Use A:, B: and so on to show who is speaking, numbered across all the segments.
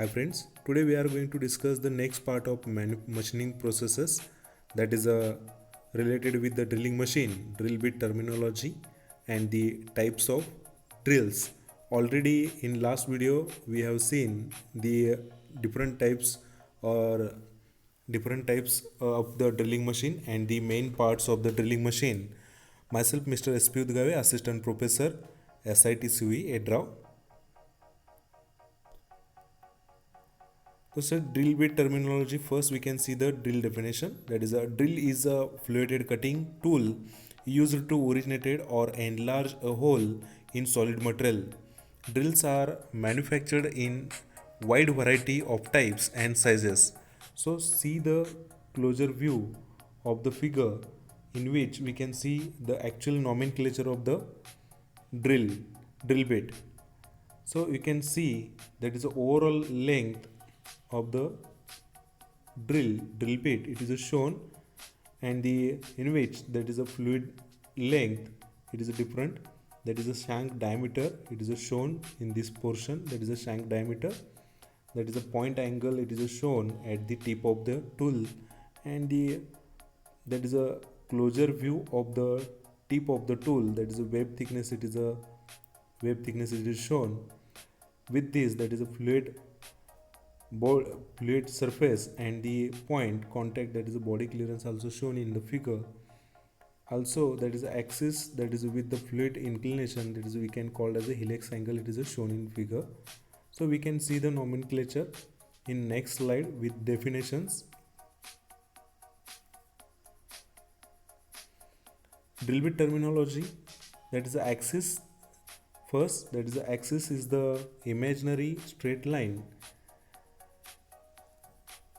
A: Hi friends, today we are going to discuss the next part of machining processes, that is related with the drilling machine, drill bit terminology and the types of drills. Already in last video we have seen the different types or different types of the drilling machine and the main parts of the drilling machine. Myself Mr. SP Udgave, Assistant Professor, SIT EDRAW. So, sir, drill bit terminology. First, we can see the drill definition. That is, a drill is a fluted cutting tool used to originate or enlarge a hole in solid material. Drills are manufactured in wide variety of types and sizes. So, see the closer view of the figure in which we can see the actual nomenclature of the drill drill bit. So you can see that is the overall length of the drill bit. It is shown, and the in which that is a fluid length. It is a different. That is a shank diameter. It is shown in this portion. That is a shank diameter. That is a point angle. It is shown at the tip of the tool, and the that is a closer view of the tip of the tool. That is a web thickness. It is a web thickness. It is shown with this, that is a fluid surface, and the point contact, that is a body clearance, also shown in the figure. Also, that is the axis, that is with the fluid inclination, that is we can call as a helix angle. It is shown in figure. So we can see the nomenclature in next slide with definitions. Drill bit terminology. That is the axis. First, that is the axis is the imaginary straight line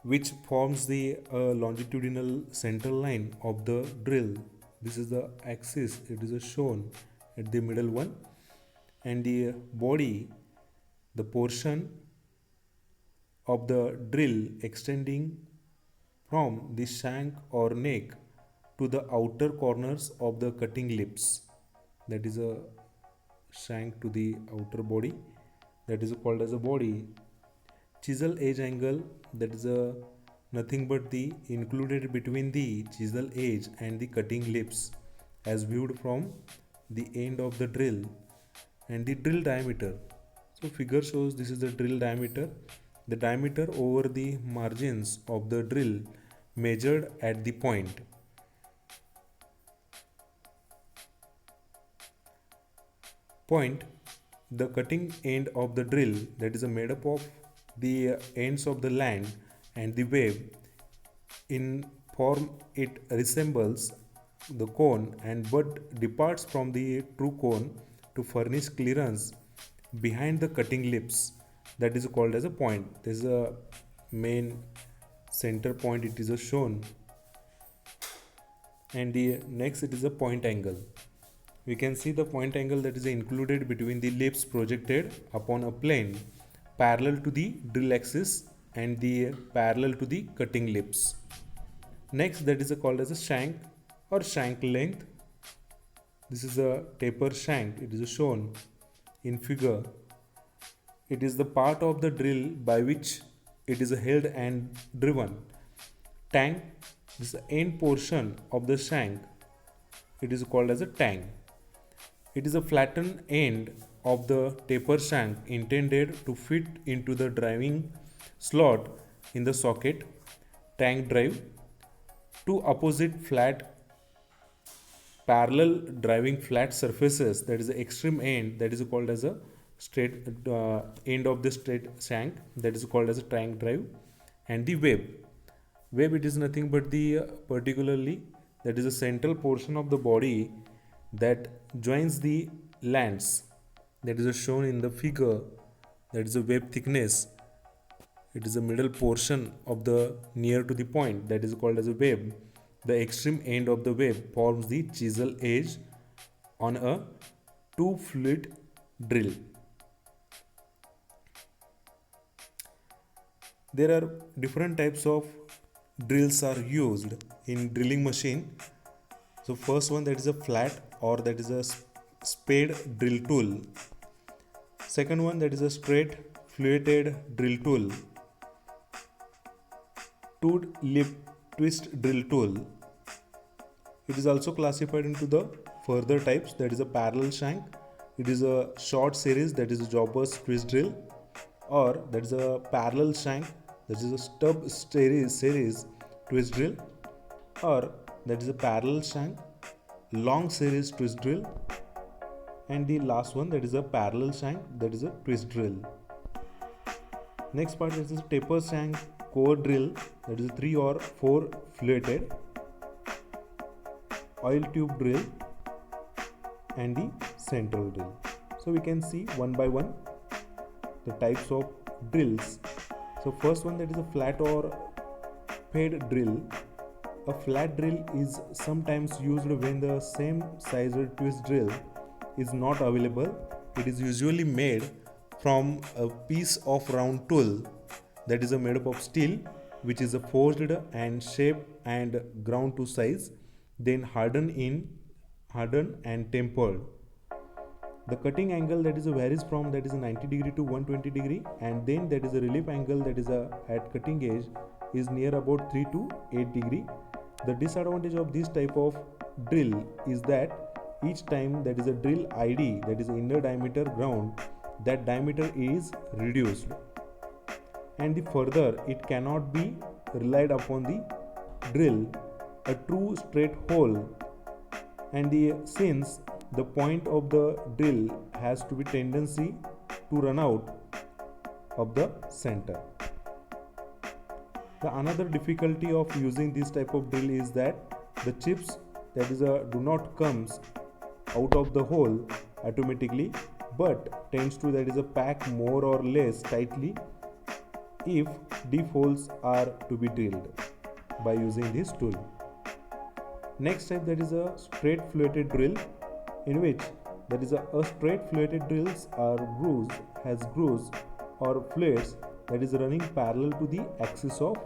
A: which forms the longitudinal central line of the drill. This is the axis. It is shown at the middle one, and the body, the portion of the drill extending from the shank or neck to the outer corners of the cutting lips. That is a shank to the outer body. That is called as a body. Chisel edge angle, that is a nothing but the included between the chisel edge and the cutting lips as viewed from the end of the drill. And the drill diameter. So figure shows this is the drill diameter. The diameter over the margins of the drill measured at the point. Point, the cutting end of the drill, that is made up of the ends of the land and the web. In form it resembles the cone and but departs from the true cone to furnish clearance behind the cutting lips. That is called as a point. This is a main center point. It is shown, and the next it is a point angle. We can see the point angle that is included between the lips projected upon a plane parallel to the drill axis and the parallel to the cutting lips. Next, that is called as a shank or shank length. This is a taper shank. It is shown in figure. It is the part of the drill by which it is held and driven. Tang, this end portion of the shank, it is called as a tang. It is a flattened end of the taper shank intended to fit into the driving slot in the socket. Tang drive. Two opposite flat parallel driving flat surfaces, that is the extreme end, that is called as a straight end of the straight shank, that is called as a tang drive. And the web, it is nothing but the particularly, that is the central portion of the body that joins the lands, that is shown in the figure. That is a web thickness. It is the middle portion of the near to the point, that is called as a web. The extreme end of the web forms the chisel edge on a two fluid drill. There are different types of drills are used in drilling machine. So first one, that is a flat or that is a spade drill tool. Second one, that is a straight fluted drill tool, toed lip twist drill tool. It is also classified into the further types, that is a parallel shank. It is a short series, that is a jobber's twist drill, or that is a parallel shank, that is a stub series twist drill, or that is a parallel shank long series twist drill, and the last one, that is a parallel shank, that is a twist drill. Next part is a taper shank core drill, that is a 3 or 4 fluted, oil tube drill, and the central drill. So we can see one by one the types of drills. So first one, that is a flat or ped drill. A flat drill is sometimes used when the same sized twist drill is not available. It is usually made from a piece of round tool that is made up of steel, which is forged and shaped and ground to size, then hardened and tempered. The cutting angle that is varies from, that is 90 degree to 120 degree, and then that is a relief angle that is at cutting edge is near about 3 to 8 degree. The disadvantage of this type of drill is that each time that is a drill ID, that is inner diameter ground, that diameter is reduced, and the further it cannot be relied upon the drill a true straight hole, and since the point of the drill has to be tendency to run out of the center. The another difficulty of using this type of drill is that the chips that is do not comes out of the hole automatically, but tends to, that is a pack more or less tightly if deep holes are to be drilled by using this tool. Next type, that is a straight fluted drill, in which that is a straight fluted drills are grooves or fluids that is running parallel to the axis of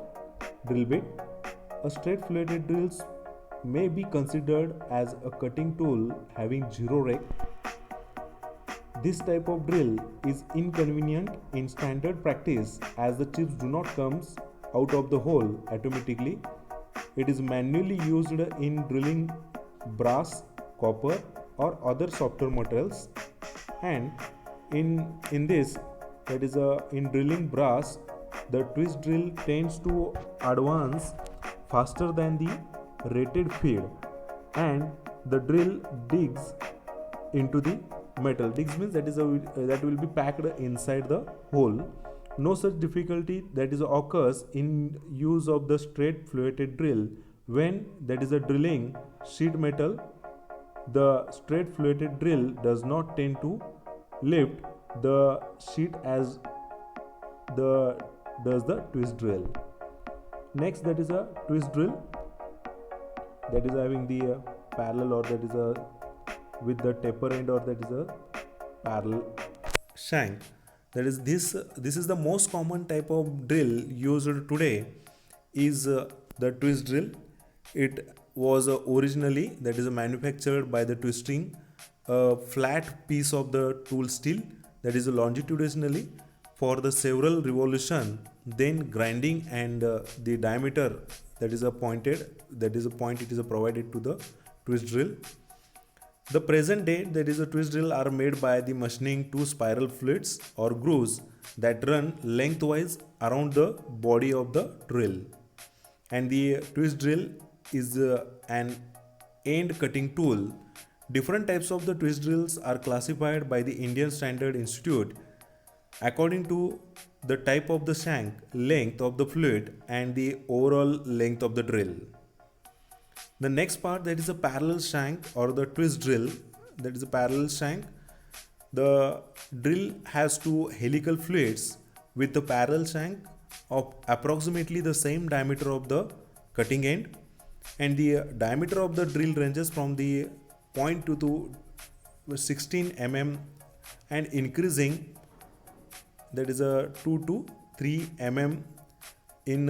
A: drill bit. A straight fluted drills may be considered as a cutting tool having zero rake. This type of drill is inconvenient in standard practice as the chips do not come out of the hole automatically. It is manually used in drilling brass, copper, or other softer materials, and in this, that is in drilling brass, the twist drill tends to advance faster than the rated feed, and the drill digs into the metal. Digs means that is that will be packed inside the hole. No such difficulty that is occurs in use of the straight fluted drill when that is a drilling sheet metal. The straight fluted drill does not tend to lift the sheet as does the twist drill. Next, that is a twist drill that is having the parallel, or that is with the taper end, or that is a parallel shank. That is this is the most common type of drill used today is the twist drill. It was originally, that is manufactured by the twisting a flat piece of the tool steel, that is longitudinally for the several revolution, then grinding, and the diameter that is a point it is provided to the twist drill. The present day, that is a twist drill are made by the machining two spiral fluids or grooves that run lengthwise around the body of the drill, and the twist drill is an end cutting tool. Different types of the twist drills are classified by the Indian Standard Institute according to the type of the shank, length of the fluid, and the overall length of the drill. The next part, that is a parallel shank or the twist drill, that is a parallel shank. The drill has two helical fluids with the parallel shank of approximately the same diameter of the cutting end, and the diameter of the drill ranges from the 0.2 to 16 mm and increasing, that is a 2 to 3 mm in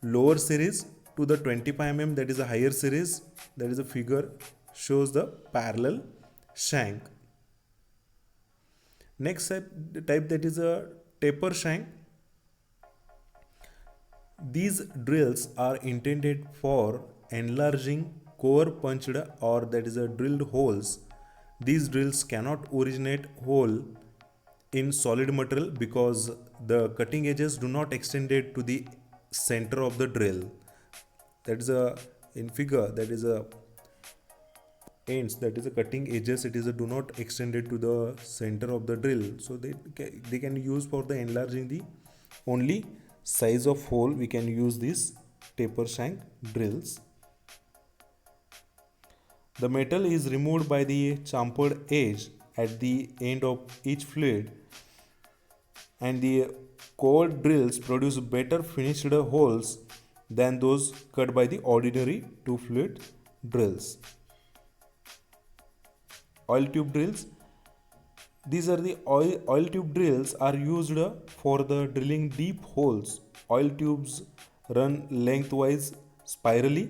A: lower series to the 25 mm, that is a higher series. That is a figure shows the parallel shank. Next type, that is a taper shank. These drills are intended for enlarging core punched or that is a drilled holes. These drills cannot originate hole in solid material because the cutting edges do not extend it to the center of the drill. That is a in figure, that is a ends, that is a cutting edges, it is a do not extend it to the center of the drill, so they can use for the enlarging the only size of hole. We can use these taper shank drills. The metal is removed by the chamfered edge at the end of each fluid, and the cold drills produce better finished holes than those cut by the ordinary two fluid drills. Oil tube drills. These are the oil tube drills are used for the drilling deep holes. Oil tubes run lengthwise spirally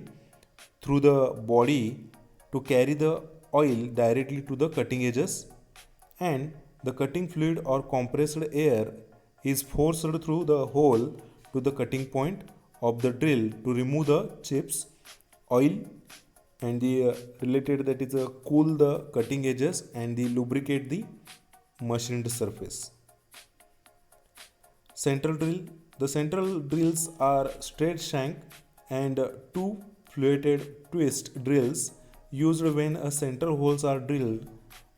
A: through the body to carry the oil directly to the cutting edges, and the cutting fluid or compressed air is forced through the hole to the cutting point of the drill to remove the chips, oil, and the related, that is cool the cutting edges and the lubricate the machined surface. Central drill. The central drills are straight shank and two fluted twist drills used when a center holes are drilled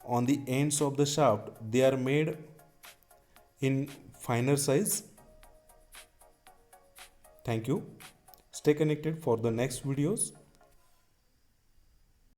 A: on the ends of the shaft. They are made in finer size. Thank you. Stay connected for the next videos.